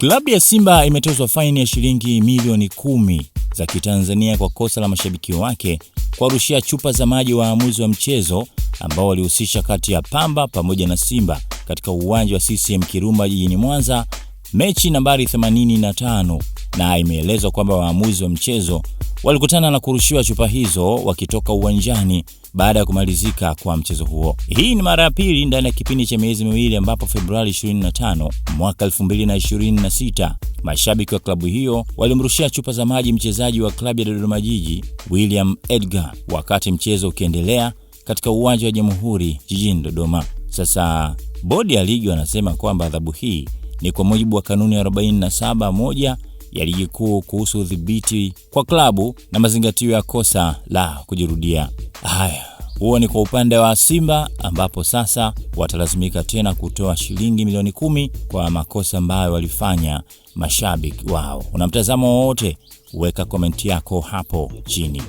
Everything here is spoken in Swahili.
Klabu ya Simba imetozwa faini ya shilingi milioni 10 za Kitanzania kwa kosa la mashabiki wake kuwarushia chupa za maji waamuzi wa mchezo ambao walihusisha kati ya Pamba pamoja na Simba katika uwanja wa CCM Kirumba jijini Mwanza, mechi nambari 85, na imeelezwa kwamba waamuzi wa mchezo walikutana na kurushiwa chupa hizo wakitoka uwanjani baada ya kumalizika kwa mchezo huo. Hii ni mara ya pili ndani ya kipindi cha miezi miwili, ambapo Februari 25 mwaka 2026 mashabiki wa klabu hiyo walimrushia chupa za maji mchezaji wa klabu ya Dodoma Jiji William Edgar wakati mchezo ukiendelea katika uwanja wa Jamhuri jijini Dodoma. Sasa bodi ya ligi wanasema kwamba adhabu hii ni kwa mujibu wa kanuni ya 47(1) ya ligi kuu kuhusu udhibiti kwa klabu na mazingatio ya kosa la kujirudia. Haya, huo ni kwa upande wa Simba, ambapo sasa watalazimika tena kutoa shilingi milioni 10 kwa makosa ambayo walifanya mashabiki wao. Una mtazamo wowote? Weka komenti yako hapo chini.